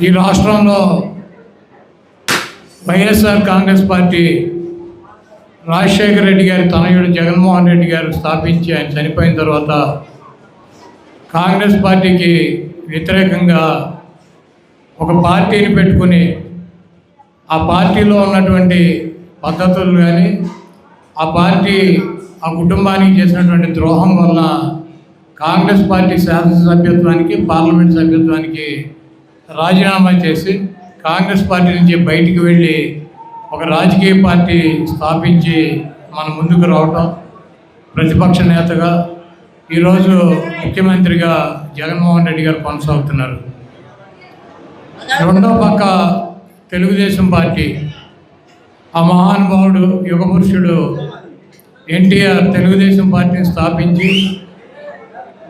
ఈ రాష్ట్రంలో వైఎస్ఆర్ కాంగ్రెస్ పార్టీ రాజశేఖర రెడ్డి గారి తనయుడు జగన్మోహన్ రెడ్డి గారు స్థాపించి ఆయన చనిపోయిన తర్వాత కాంగ్రెస్ పార్టీకి వ్యతిరేకంగా ఒక పార్టీని పెట్టుకుని ఆ పార్టీలో ఉన్నటువంటి పద్ధతులు కానీ ఆ కుటుంబానికి చేసినటువంటి ద్రోహం వలన కాంగ్రెస్ పార్టీ శాసనసభ్యత్వానికి పార్లమెంట్ సభ్యత్వానికి రాజీనామా చేసి కాంగ్రెస్ పార్టీ నుంచి బయటికి వెళ్ళి ఒక రాజకీయ పార్టీ స్థాపించి మన ముందుకు రావటం, ప్రతిపక్ష నేతగా ఈరోజు ముఖ్యమంత్రిగా జగన్మోహన్ రెడ్డి గారు కొనసాగుతున్నారు. రెండో పక్క తెలుగుదేశం పార్టీ, ఆ మహానుభావుడు యుగపురుషుడు ఎన్టీఆర్ తెలుగుదేశం పార్టీని స్థాపించి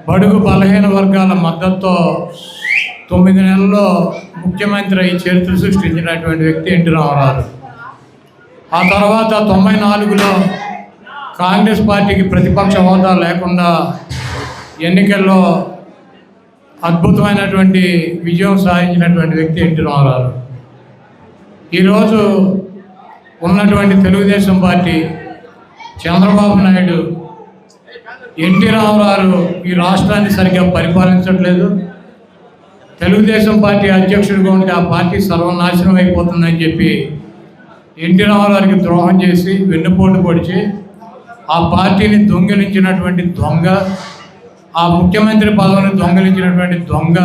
బడుగు బలహీన వర్గాల మద్దతుతో 9 నెలల్లో ముఖ్యమంత్రి అయి చరిత్ర సృష్టించినటువంటి వ్యక్తి ఎన్టీ రామారావు. ఆ తర్వాత 94లో కాంగ్రెస్ పార్టీకి ప్రతిపక్ష హోదా లేకుండా ఎన్నికల్లో అద్భుతమైనటువంటి విజయం సాధించినటువంటి వ్యక్తి ఎన్టీ రామారావు. ఈరోజు ఉన్నటువంటి తెలుగుదేశం పార్టీ, చంద్రబాబు నాయుడు, ఎన్టీ రామారావు ఈ రాష్ట్రాన్ని సరిగ్గా పరిపాలించట్లేదు. తెలుగుదేశం పార్టీ అధ్యక్షుడిగా ఉంటే ఆ పార్టీ సర్వనాశనం అయిపోతుందని చెప్పి ఎన్టీ రామారావుకి ద్రోహం చేసి వెన్నుపోటు పొడిచి ఆ పార్టీని దొంగిలించినటువంటి దొంగ, ఆ ముఖ్యమంత్రి పదవిని దొంగిలించినటువంటి దొంగ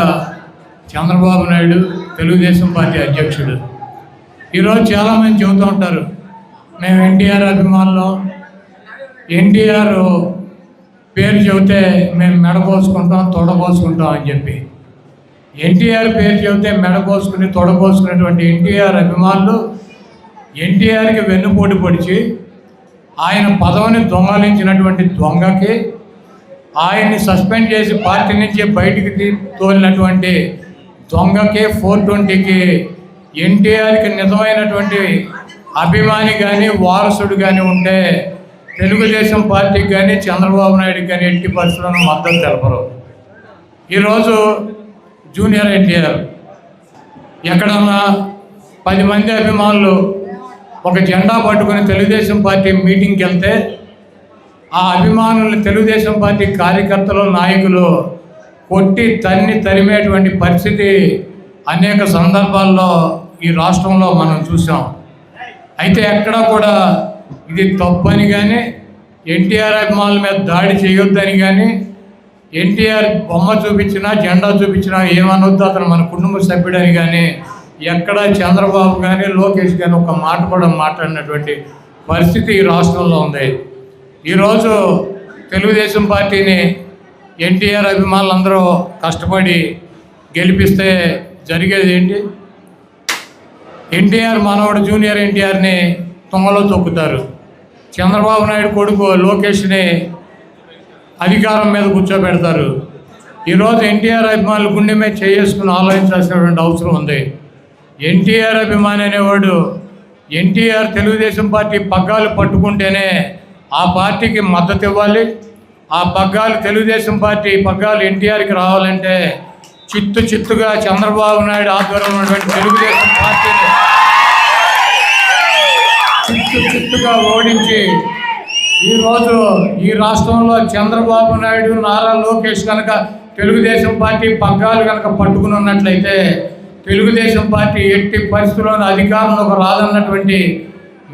చంద్రబాబు నాయుడు, తెలుగుదేశం పార్టీ అధ్యక్షుడు. ఈరోజు చాలామంది చెబుతూ ఉంటారు, మేము ఎన్టీఆర్ అభిమానులు, ఎన్టీఆర్ పేరు చెబితే మేము మెడపోసుకుంటాం, తొడపోసుకుంటాం అని చెప్పి. ఎన్టీఆర్ పేరు చెబితే మెడపోసుకుని తొడపోసుకున్నటువంటి ఎన్టీఆర్ అభిమానులు ఎన్టీఆర్కి వెన్నుపోటు పొడిచి ఆయన పదవిని దొంగలించినటువంటి దొంగకి, ఆయన్ని సస్పెండ్ చేసి పార్టీ నుంచి బయటికి తోలినటువంటి దొంగకి, 420కి ఎన్టీఆర్కి నిజమైనటువంటి అభిమాని కానీ వారసుడు కానీ ఉంటే తెలుగుదేశం పార్టీకి కానీ చంద్రబాబు నాయుడుకి కానీ ఎట్టి పరిస్థితులను మద్దతు తెలపరు. ఈరోజు జూనియర్ ఎన్టీఆర్ ఎక్కడన్నా 10 మంది అభిమానులు ఒక జెండా పట్టుకుని తెలుగుదేశం పార్టీ మీటింగ్కి వెళ్తే ఆ అభిమానుల్ని తెలుగుదేశం పార్టీ కార్యకర్తలు, నాయకులు కొట్టి తరిమేటువంటి పరిస్థితి అనేక సందర్భాల్లో ఈ రాష్ట్రంలో మనం చూసాం. అయితే ఎక్కడా కూడా ఇది తప్పని కానీ, ఎన్టీఆర్ అభిమానుల మీద దాడి చేయొద్దని కానీ, ఎన్టీఆర్ బొమ్మ చూపించినా జెండా చూపించినా ఏమనొద్దు, అతను మన కుటుంబ సభ్యుడని కానీ ఎక్కడ చంద్రబాబు కానీ లోకేష్ కానీ ఒక మాట కూడా మాట్లాడినటువంటి పరిస్థితి ఈ రాష్ట్రంలో ఉంది. ఈరోజు తెలుగుదేశం పార్టీని ఎన్టీఆర్ అభిమానులందరూ కష్టపడి గెలిపిస్తే జరిగేది ఏంటి? ఎన్టీఆర్ మనవడు జూనియర్ ఎన్టీఆర్ని తుంగలో తొక్కుతారు. చంద్రబాబు నాయుడు కొడుకు లోకేష్ని అధికారం మీద కూర్చోబెడతారు. ఈరోజు ఎన్టీఆర్ అభిమానులు గుండె మీద చేసుకుని ఆలోచించాల్సినటువంటి అవసరం ఉంది. ఎన్టీఆర్ అభిమాని అనేవాడు ఎన్టీఆర్ తెలుగుదేశం పార్టీ పగ్గాలు పట్టుకుంటేనే ఆ పార్టీకి మద్దతు ఇవ్వాలి. ఆ పగ్గాలు తెలుగుదేశం పార్టీ పగ్గాలు ఎన్టీఆర్కి రావాలంటే చిత్తుగా చంద్రబాబు నాయుడు ఆధ్వర్యంలో ఉన్నటువంటి తెలుగుదేశం పార్టీని చిత్తుగా ఓడించి ఈరోజు ఈ రాష్ట్రంలో చంద్రబాబు నాయుడు, నారా లోకేష్ కనుక తెలుగుదేశం పార్టీ పగ్గాలు కనుక పట్టుకుని ఉన్నట్లయితే తెలుగుదేశం పార్టీ ఎట్టి పరిస్థితుల్లోనూ అధికారంలోకి రాదన్నటువంటి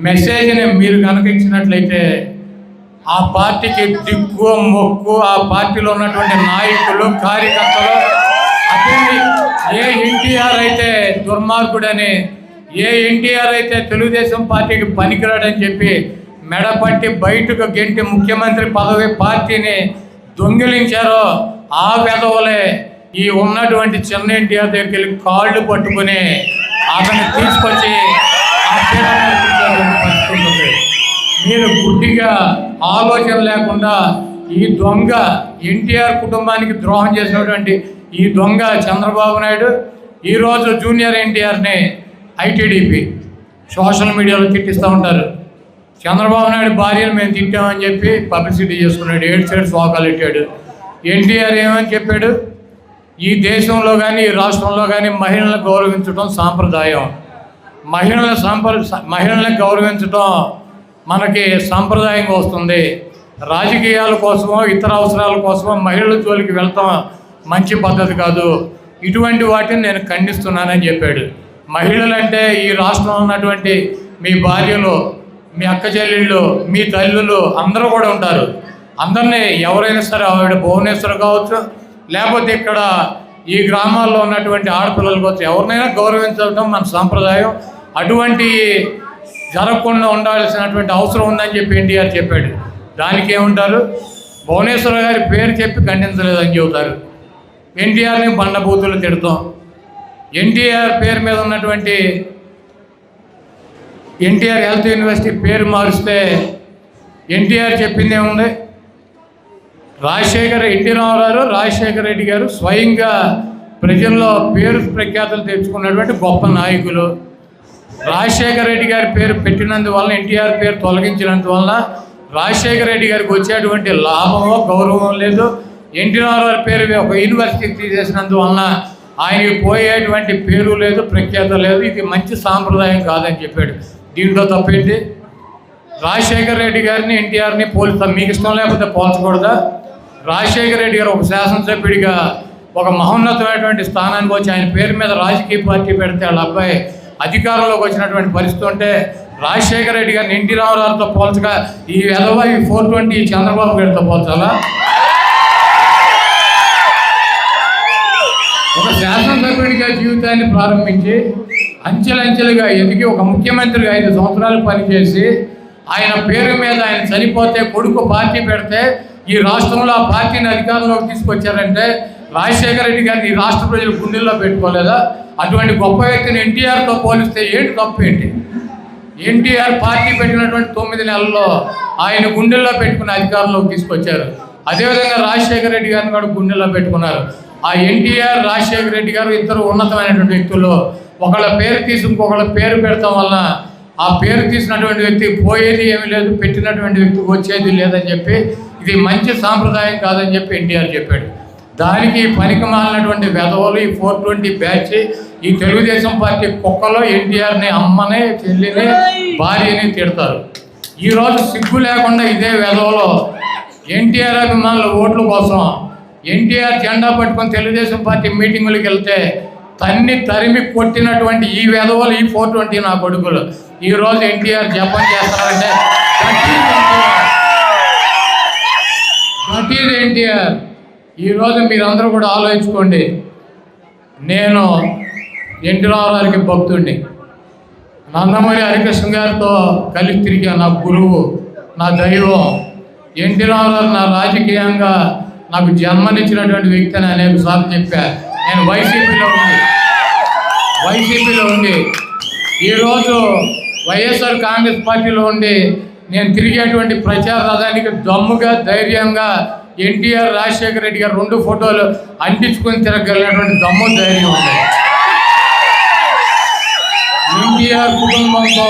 మెసేజ్ని మీరు కనుక ఇచ్చినట్లయితే ఆ పార్టీకి దిక్కు మొక్కు, ఆ పార్టీలో ఉన్నటువంటి నాయకులు, కార్యకర్తలు, అదే ఏ ఎన్టీఆర్ అయితే దుర్మార్గుడని, ఏ ఎన్టీఆర్ అయితే తెలుగుదేశం పార్టీకి పనికిరాడని చెప్పి మెడపట్టి బయటకు గెంటి ముఖ్యమంత్రి పదవి పార్టీని దొంగిలించారో ఆ పెదవులే ఈ ఉన్నటువంటి చిన్న ఎన్టీఆర్ దగ్గరికి వెళ్ళి కాళ్ళు పట్టుకుని అతన్ని తీసుకొచ్చి పరిస్థితుంది. మీరు గుడ్డిగా ఆలోచన లేకుండా ఈ దొంగ ఎన్టీఆర్ కుటుంబానికి ద్రోహం చేసినటువంటి ఈ దొంగ చంద్రబాబు నాయుడు ఈరోజు జూనియర్ ఎన్టీఆర్ని ఐటీడీపీ సోషల్ మీడియాలో తిట్టిస్తూ ఉంటారు. చంద్రబాబు నాయుడు భార్యను మేము తిట్టామని చెప్పి పబ్లిసిటీ చేసుకున్నాడు, 7 సైడ్ శోకాలు పెట్టాడు. ఎన్టీఆర్ ఏమని చెప్పాడు? ఈ దేశంలో కానీ ఈ రాష్ట్రంలో కానీ మహిళలను గౌరవించడం సాంప్రదాయం. మహిళలను గౌరవించడం మనకి సాంప్రదాయంగా వస్తుంది. రాజకీయాల కోసమో ఇతర అవసరాల కోసమో మహిళల జోలికి వెళ్తాం మంచి పద్ధతి కాదు. ఇటువంటి వాటిని నేను ఖండిస్తున్నానని చెప్పాడు. మహిళలంటే ఈ రాష్ట్రంలో ఉన్నటువంటి మీ భార్యలు, మీ అక్క చెల్లెళ్ళు, మీ తల్లులు అందరూ కూడా ఉంటారు. అందరినీ ఎవరైనా సరే, ఆవిడ భువనేశ్వర్ కావచ్చు, లేకపోతే ఇక్కడ ఈ గ్రామాల్లో ఉన్నటువంటి ఆడపిల్లలు కావచ్చు, ఎవరినైనా గౌరవించడం మన సాంప్రదాయం. అటువంటి జరగకుండా ఉండాల్సినటువంటి అవసరం ఉందని చెప్పి ఎన్టీఆర్ చెప్పాడు. దానికి ఏముంటారు, భువనేశ్వర గారి పేరు చెప్పి ఖండించలేదని చెబుతారు. ఎన్టీఆర్ని బండబూతులు తిడతాం. ఎన్టీఆర్ పేరు మీద ఉన్నటువంటి ఎన్టీఆర్ హెల్త్ యూనివర్సిటీ పేరు మారుస్తే ఎన్టీఆర్ చెప్పింది ఏముంది? ఎన్టీ రామారావు, రాజశేఖర రెడ్డి గారు స్వయంగా ప్రజల్లో పేరు ప్రఖ్యాతులు తెచ్చుకున్నటువంటి గొప్ప నాయకులు. రాజశేఖర రెడ్డి గారి పేరు పెట్టినందువలన, ఎన్టీఆర్ పేరు తొలగించినందువలన రాజశేఖర రెడ్డి గారికి వచ్చేటువంటి లాభమో గౌరవం లేదు. ఎన్టీ రామారావు పేరు ఒక యూనివర్సిటీ తీసేసినందువలన ఆయనకి పోయేటువంటి పేరు లేదు, ప్రఖ్యాత లేదు. ఇది మంచి సాంప్రదాయం కాదని చెప్పాడు. దీంట్లో తప్పేంటి? రాజశేఖర రెడ్డి గారిని ఎన్టీఆర్ని పోల్చుతాం. మీకు ఇష్టం లేకపోతే పోల్చకూడదా? రాజశేఖర రెడ్డి గారు ఒక శాసనసభ్యుడిగా ఒక మహోన్నతమైనటువంటి స్థానానికి వచ్చి ఆయన పేరు మీద రాజకీయ పార్టీ పెడితే వాళ్ళ అబ్బాయి అధికారంలోకి వచ్చినటువంటి పరిస్థితి ఉంటే రాజశేఖర రెడ్డి గారిని ఎన్టీ రామారావుతో పోల్చగా ఈ ఎదవ ఈ 420 చంద్రబాబు గారితో పోల్చాలా? ఒక శాసనసభ్యుడిగా జీవితాన్ని ప్రారంభించి అంచెలంచెలుగా ఎదిగి ఒక ముఖ్యమంత్రిగా 5 సంవత్సరాలు పనిచేసి ఆయన పేరు మీద ఆయన చనిపోతే కొడుకు పార్టీ పెడితే ఈ రాష్ట్రంలో ఆ పార్టీని అధికారంలోకి తీసుకొచ్చారంటే రాజశేఖర రెడ్డి గారిని ఈ రాష్ట్ర ప్రజలు గుండెల్లో పెట్టుకోలేదా? అటువంటి గొప్ప వ్యక్తిని ఎన్టీఆర్తో పోలిస్తే ఏంటి తప్పు ఏంటి? ఎన్టీఆర్ పార్టీ పెట్టినటువంటి 9 నెలల్లో ఆయన గుండెల్లో పెట్టుకుని అధికారంలోకి తీసుకొచ్చారు. అదేవిధంగా రాజశేఖర రెడ్డి గారిని కూడా గుండెల్లో పెట్టుకున్నారు. ఆ ఎన్టీఆర్, రాజశేఖర రెడ్డి గారు ఇద్దరు ఉన్నతమైనటువంటి వ్యక్తులు. ఒకళ్ళ పేరు తీసి ఇంకొకళ్ళ పేరు పెడతాం వలన ఆ పేరు తీసినటువంటి వ్యక్తి పోయేది ఏమీ లేదు, పెట్టినటువంటి వ్యక్తికి వచ్చేది లేదని చెప్పి ఇది మంచి సాంప్రదాయం కాదని చెప్పి ఎన్టీఆర్ చెప్పాడు. దానికి పనికి మాలినటువంటి వెధవలు ఈ 420 బ్యాచ్, ఈ తెలుగుదేశం పార్టీ కుక్కలో ఎన్టీఆర్ని అమ్మని, చెల్లిని, భార్యని తిడతారు. ఈరోజు సిగ్గు లేకుండా ఇదే వెధవలో ఎన్టీఆర్ అభిమానుల ఓట్ల కోసం ఎన్టీఆర్ జెండా పట్టుకొని తెలుగుదేశం పార్టీ మీటింగులకు వెళ్తే తరిమి కొట్టినటువంటి ఈ వెధవలు ఈ 420 నా కొడుకులు ఈరోజు ఎన్టీఆర్ జపం చేస్తారంటే దట్ ఈజ్ ఎన్టీఆర్. ఈరోజు మీరందరూ కూడా ఆలోచించుకోండి. నేను ఎన్టీ రామారావుకి భక్తుడిని. నందమూరి హరికృష్ణ గారితో కలిసి తిరిగా నా గురువు, నా దైవం. ఎన్టీ రామారావు నా రాజకీయంగా నాకు జన్మనిచ్చినటువంటి వ్యక్తి అని అనేక సార్లు చెప్పారు. నేను వైసీపీలో ఉండి ఈరోజు వైఎస్ఆర్ కాంగ్రెస్ పార్టీలో ఉండి నేను తిరిగేటువంటి ప్రచార రథానికి దమ్ముగా, ధైర్యంగా ఎన్టీఆర్, రాజశేఖర రెడ్డి గారు 2 ఫోటోలు అంటించుకొని తిరగలిగినటువంటి దమ్ము, ధైర్యం ఉంది. ఎన్టీఆర్ కుటుంబంతో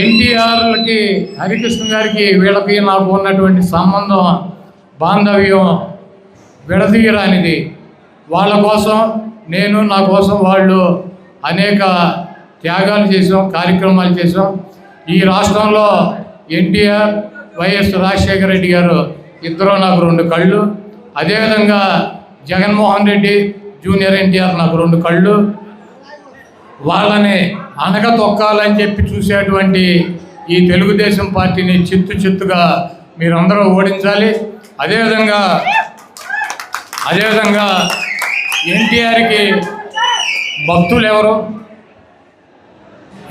ఎన్టీఆర్కి, హరికృష్ణ గారికి, వీళ్ళకి నాకు ఉన్నటువంటి సంబంధం, బాంధవ్యం విడదీయరానిది. వాళ్ళ కోసం నేను, నా కోసం వాళ్ళు అనేక త్యాగాలు చేసాం, కార్యక్రమాలు చేసాం. ఈ రాష్ట్రంలో ఎన్టీఆర్, వైఎస్ రాజశేఖర రెడ్డి గారు ఇద్దరు నాకు 2 కళ్ళు. అదేవిధంగా జగన్మోహన్ రెడ్డి, జూనియర్ ఎన్టీఆర్ నాకు 2 కళ్ళు. వాళ్ళని అనగ తొక్కాలని చెప్పి చూసేటువంటి ఈ తెలుగుదేశం పార్టీని చిత్తుగా మీరందరూ ఓడించాలి. అదేవిధంగా ఎన్టీఆర్కి భక్తులు ఎవరు?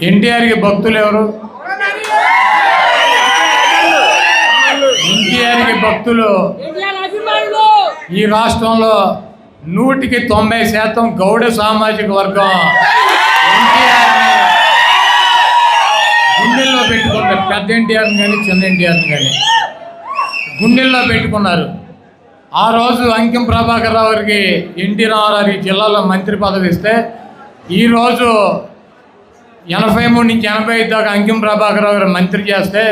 ఎన్టీఆర్కి భక్తులు ఎవరు? ఎన్టీఆర్కి భక్తులు ఈ రాష్ట్రంలో 100% గౌడ సామాజిక వర్గం ఎన్టీఆర్ని గుండెల్లో పెట్టుకున్నారు. పెద్ద ఎన్టీఆర్ని కానీ చిన్న ఎన్టీఆర్ని కానీ గుండెల్లో పెట్టుకున్నారు. ఆ రోజు అంకిం ప్రభాకర్ రావు గారికి, ఎన్టీ రామారావుకి జిల్లాలో మంత్రి పదవి ఇస్తే ఈరోజు 83 నుంచి 85 దాకా అంకిం ప్రభాకర్ రావు గారు మంత్రి చేస్తే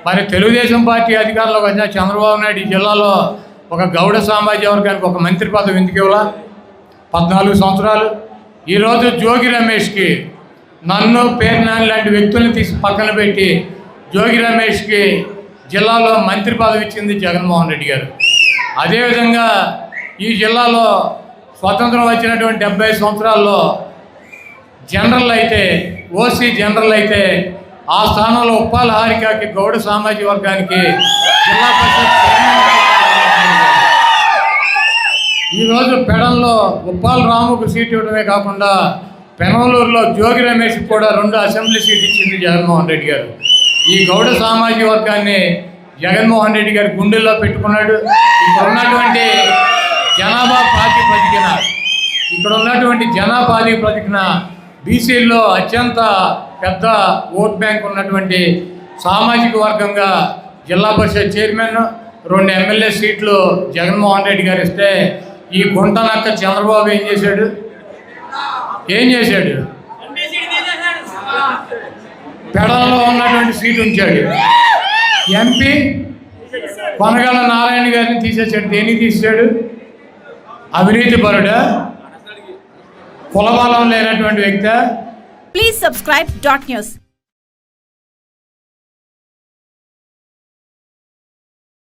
మరి తెలుగుదేశం పార్టీ అధికారంలోకి వచ్చిన చంద్రబాబు నాయుడు ఈ జిల్లాలో ఒక గౌడ సామాజిక వర్గానికి ఒక మంత్రి పదవి ఎందుకు ఇవ్వాల? 14 సంవత్సరాలు. ఈరోజు జోగి రమేష్కి, నన్ను పేర్నాని లాంటి వ్యక్తులను తీసి పక్కన పెట్టి జోగి రమేష్కి జిల్లాలో మంత్రి పదవి ఇచ్చింది జగన్మోహన్ రెడ్డి గారు. అదేవిధంగా ఈ జిల్లాలో స్వతంత్రం వచ్చినటువంటి 70 సంవత్సరాల్లో జనరల్ అయితే, ఓసీ జనరల్ అయితే ఆ స్థానంలో ఉప్పాల హారికకి గౌడ సామాజిక వర్గానికి జిల్లా పరిషత్ చైర్మన్. ఈరోజు పెడంలో ఉప్పాల రాముకు సీట్ ఇవ్వడమే కాకుండా పెనమలూరులో జోగి రమేష్కి కూడా 2 అసెంబ్లీ సీట్ ఇచ్చింది జగన్మోహన్ రెడ్డి గారు. ఈ గౌడ సామాజిక వర్గాన్ని జగన్మోహన్ రెడ్డి గారి గుండెల్లో పెట్టుకున్నాడు. ఇక్కడ ఉన్నటువంటి జనాభా ప్రాతిపదికన బీసీల్లో అత్యంత పెద్ద ఓట్ బ్యాంక్ ఉన్నటువంటి సామాజిక వర్గంగా జిల్లా పరిషత్ చైర్మన్, 2 ఎమ్మెల్యే సీట్లు జగన్మోహన్ రెడ్డి గారు ఇస్తే ఈ గుంటనక్క చంద్రబాబు ఏం చేశాడు? పెడల్లో ఉన్నటువంటి సీటు ఉంచాడు. ఎంపీ కొనగల నారాయణ గారిని తీసేశాడు. దేనికి తీసాడు? అవినీతి పరుడా? కులబలం లేనటువంటి వ్యక్తి. Please subscribe .news.